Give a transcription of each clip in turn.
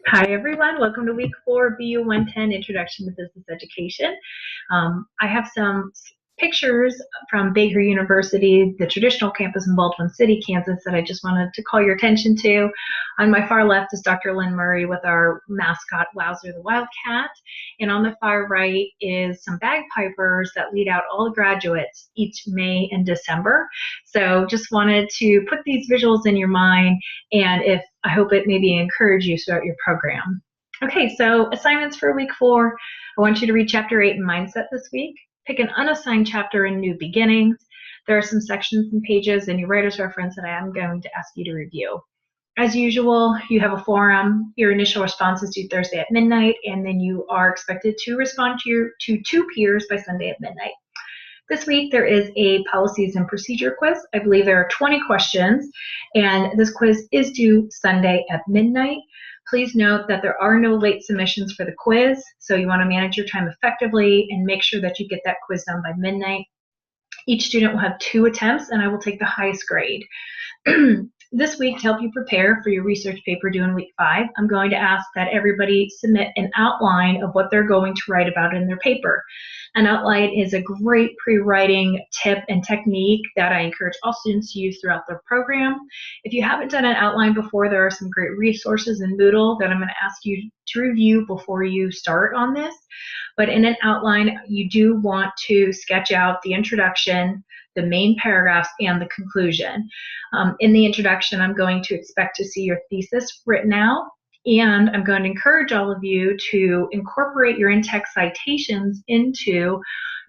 Hi everyone, welcome to week 4 BU 110 Introduction to Business Education. I have some pictures from Baker University, the traditional campus in Baldwin City, Kansas, that I just wanted to call your attention to. On my far left is Dr. Lynn Murray with our mascot Wowzer the Wildcat, and on the far right is some bagpipers that lead out all the graduates each May and December. So just wanted to put these visuals in your mind, and I hope it maybe encourage you throughout your program. Okay, so assignments for week 4. I want you to read chapter 8 in Mindset this week. Pick an unassigned chapter in New Beginnings. There are some sections and pages in your writer's reference that I am going to ask you to review. As usual, you have a forum. Your initial response is due Thursday at midnight, and then you are expected to respond to 2 peers by Sunday at midnight. This week there is a policies and procedure quiz. I believe there are 20 questions, and this quiz is due Sunday at midnight. Please note that there are no late submissions for the quiz, so you want to manage your time effectively and make sure that you get that quiz done by midnight. Each student will have 2 attempts, and I will take the highest grade. This week, to help you prepare for your research paper due in week 5, I'm going to ask that everybody submit an outline of what they're going to write about in their paper. An outline is a great pre-writing tip and technique that I encourage all students to use throughout their program. If you haven't done an outline before, there are some great resources in Moodle that I'm going to ask you to review before you start on this. But in an outline, you do want to sketch out the introduction, the main paragraphs, and the conclusion. In the introduction, I'm going to expect to see your thesis written out, and I'm going to encourage all of you to incorporate your in-text citations into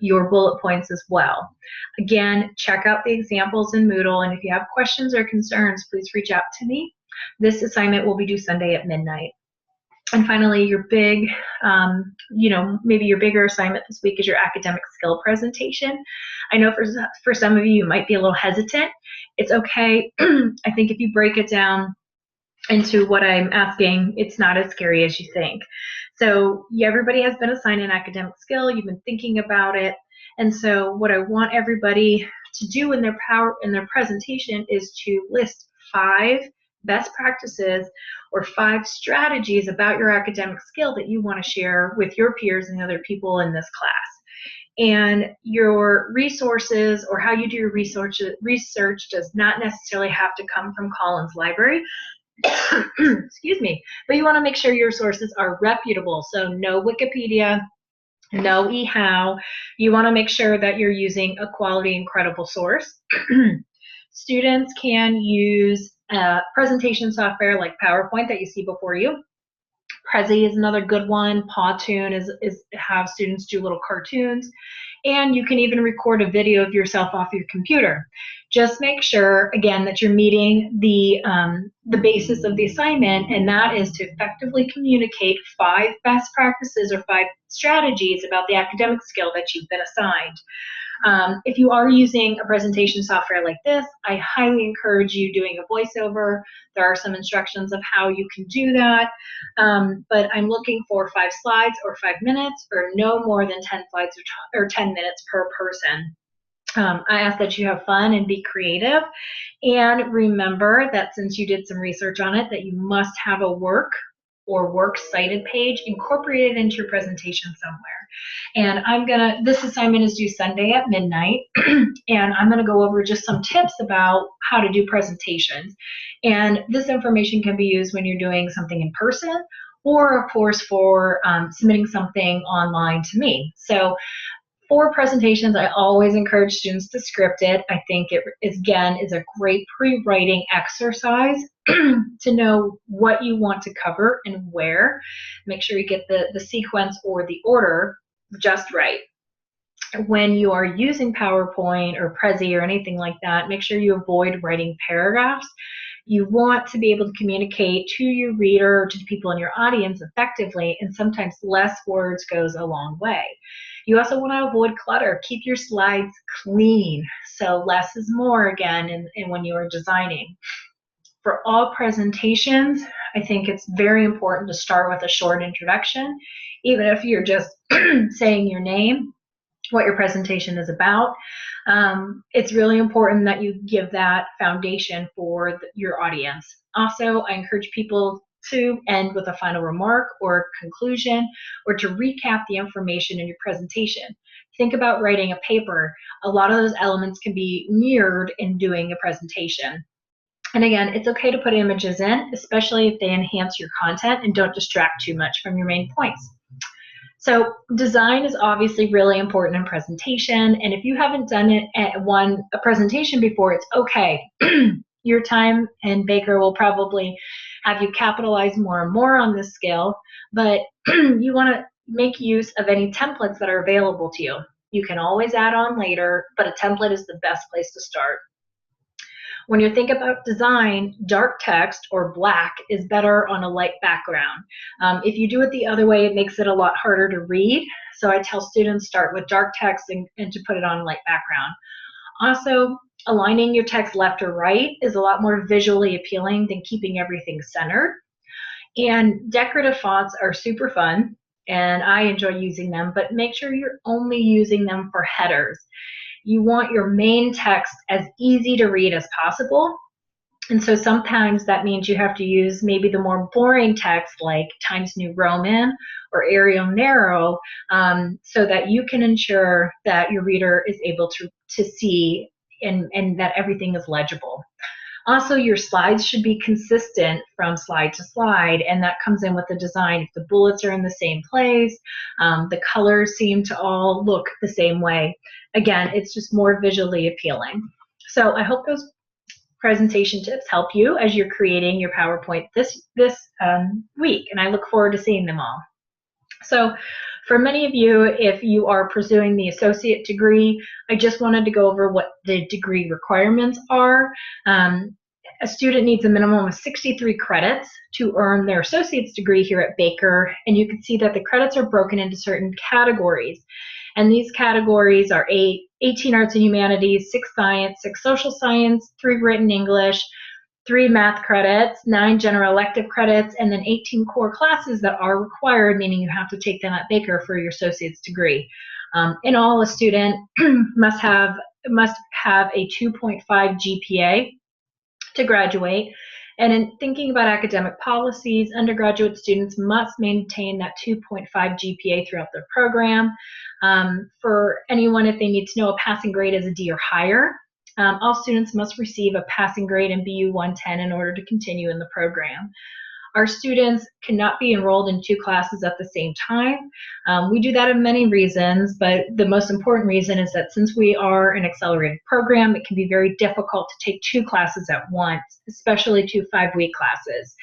your bullet points as well. Again, check out the examples in Moodle, and if you have questions or concerns, please reach out to me. This assignment will be due Sunday at midnight. And finally, your big, maybe your bigger assignment this week is your academic skill presentation. I know for some of you, you might be a little hesitant. It's okay. I think if you break it down into what I'm asking, it's not as scary as you think. So everybody has been assigned an academic skill. You've been thinking about it. And so what I want everybody to do in their presentation is to list 5 best practices or 5 strategies about your academic skill that you want to share with your peers and other people in this class. And your resources or how you do your research does not necessarily have to come from Collins Library. Excuse me, but you want to make sure your sources are reputable. So no Wikipedia, no eHow. You want to make sure that you're using a quality and credible source. Students can use presentation software like PowerPoint that you see before you. Prezi is another good one. Pawtoon is have students do little cartoons. And you can even record a video of yourself off your computer. Just make sure, again, that you're meeting the basis of the assignment, and that is to effectively communicate 5 best practices or 5 strategies about the academic skill that you've been assigned. If you are using a presentation software like this, I highly encourage you doing a voiceover. There are some instructions of how you can do that, but I'm looking for 5 slides or 5 minutes, or no more than 10 slides or 10 minutes per person. I ask that you have fun and be creative, and remember that since you did some research on it, that you must have a work or works cited page incorporated into your presentation somewhere. And this assignment is due Sunday at midnight, and I'm gonna go over just some tips about how to do presentations. And this information can be used when you're doing something in person, or of course for submitting something online to me. So for presentations, I always encourage students to script it. I think it is a great pre-writing exercise to know what you want to cover and where. Make sure you get the sequence or the order just right. When you are using PowerPoint or Prezi or anything like that, make sure you avoid writing paragraphs. You want to be able to communicate to your reader or to the people in your audience effectively, and sometimes less words goes a long way. You also want to avoid clutter. Keep your slides clean. So less is more again in when you are designing. For all presentations, I think it's very important to start with a short introduction, even if you're just saying your name, what your presentation is about. It's really important that you give that foundation for your audience. Also, I encourage people to end with a final remark or conclusion, or to recap the information in your presentation. Think about writing a paper. A lot of those elements can be mirrored in doing a presentation. And again, it's okay to put images in, especially if they enhance your content and don't distract too much from your main points. So design is obviously really important in presentation, and if you haven't done it at a presentation before, it's okay. Your time in Baker will probably have you capitalize more and more on this skill, but you want to make use of any templates that are available to you. You can always add on later, but a template is the best place to start. When you think about design, dark text or black is better on a light background. If you do it the other way, it makes it a lot harder to read. So I tell students start with dark text and to put it on a light background. Also, aligning your text left or right is a lot more visually appealing than keeping everything centered. And decorative fonts are super fun, and I enjoy using them, but make sure you're only using them for headers. You want your main text as easy to read as possible. And so sometimes that means you have to use maybe the more boring text like Times New Roman or Arial Narrow, so that you can ensure that your reader is able to see and that everything is legible. Also, your slides should be consistent from slide to slide, and that comes in with the design. If the bullets are in the same place, the colors seem to all look the same way. Again, it's just more visually appealing. So I hope those presentation tips help you as you're creating your PowerPoint this week, and I look forward to seeing them all. So for many of you, if you are pursuing the associate degree, I just wanted to go over what the degree requirements are. A student needs a minimum of 63 credits to earn their associate's degree here at Baker, and you can see that the credits are broken into certain categories. And these categories are 18 arts and humanities, 6 science, 6 social science, 3 written English, 3 math credits, 9 general elective credits, and then 18 core classes that are required, meaning you have to take them at Baker for your associate's degree. In all, a student must have a 2.5 GPA to graduate. And in thinking about academic policies, undergraduate students must maintain that 2.5 GPA throughout their program. For anyone, if they need to know, a passing grade is a D or higher. All students must receive a passing grade in BU 110 in order to continue in the program. Our students cannot be enrolled in 2 classes at the same time. We do that in many reasons, but the most important reason is that since we are an accelerated program, it can be very difficult to take 2 classes at once, especially 2 5-week classes.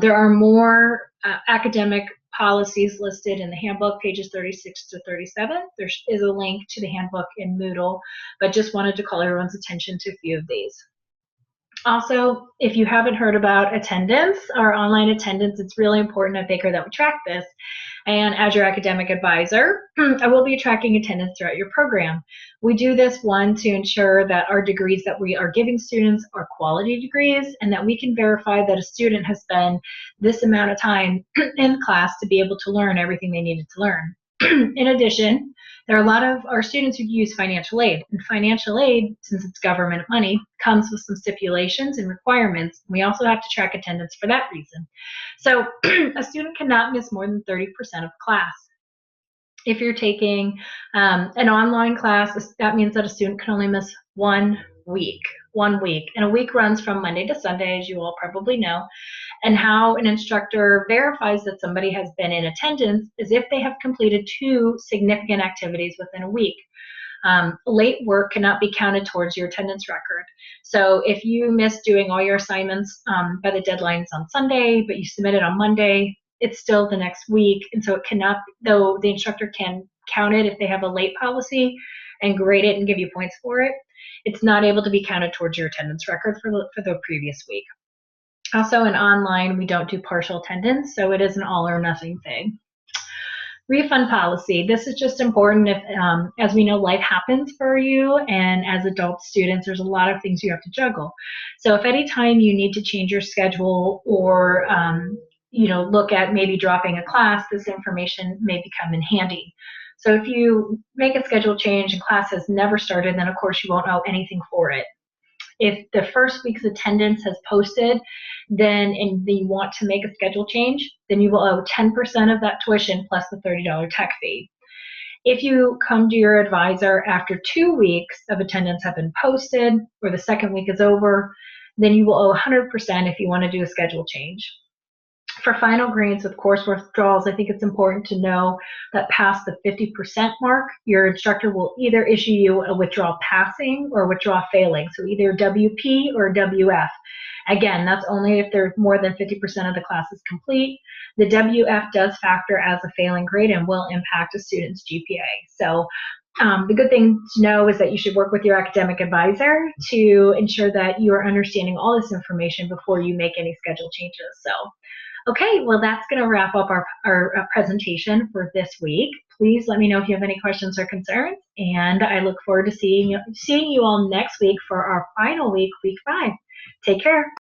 There are more academic policies listed in the handbook, pages 36 to 37. There is a link to the handbook in Moodle, but just wanted to call everyone's attention to a few of these. Also, if you haven't heard about attendance, our online attendance, it's really important at Baker that we track this. And as your academic advisor, I will be tracking attendance throughout your program. We do this, one, to ensure that our degrees that we are giving students are quality degrees, and that we can verify that a student has spent this amount of time in class to be able to learn everything they needed to learn. In addition, there are a lot of our students who use financial aid, and financial aid, since it's government money, comes with some stipulations and requirements. We also have to track attendance for that reason. So a student cannot miss more than 30% of class. If you're taking an online class, that means that a student can only miss 1 week. 1 week. And a week runs from Monday to Sunday, as you all probably know. And how an instructor verifies that somebody has been in attendance is if they have completed 2 significant activities within a week. Late work cannot be counted towards your attendance record. So if you miss doing all your assignments by the deadlines on Sunday, but you submit it on Monday, it's still the next week. And so it cannot, though the instructor can count it if they have a late policy and grade it and give you points for it, it's not able to be counted towards your attendance record for the previous week. Also, in online, we don't do partial attendance, so it is an all or nothing thing. Refund policy. This is just important if, as we know, life happens for you, and as adult students, there's a lot of things you have to juggle. So if any time you need to change your schedule or look at maybe dropping a class, this information may become in handy. So if you make a schedule change and class has never started, then of course you won't owe anything for it. If the first week's attendance has posted, then and you want to make a schedule change, then you will owe 10% of that tuition plus the $30 tech fee. If you come to your advisor after 2 weeks of attendance have been posted or the second week is over, then you will owe 100% if you want to do a schedule change. For final grades with course withdrawals, I think it's important to know that past the 50% mark, your instructor will either issue you a withdrawal passing or withdrawal failing, so either WP or WF. Again, that's only if there's more than 50% of the class is complete. The WF does factor as a failing grade and will impact a student's GPA. So the good thing to know is that you should work with your academic advisor to ensure that you are understanding all this information before you make any schedule changes. So, okay, well, that's going to wrap up our presentation for this week. Please let me know if you have any questions or concerns, and I look forward to seeing you all next week for our final week, week 5. Take care.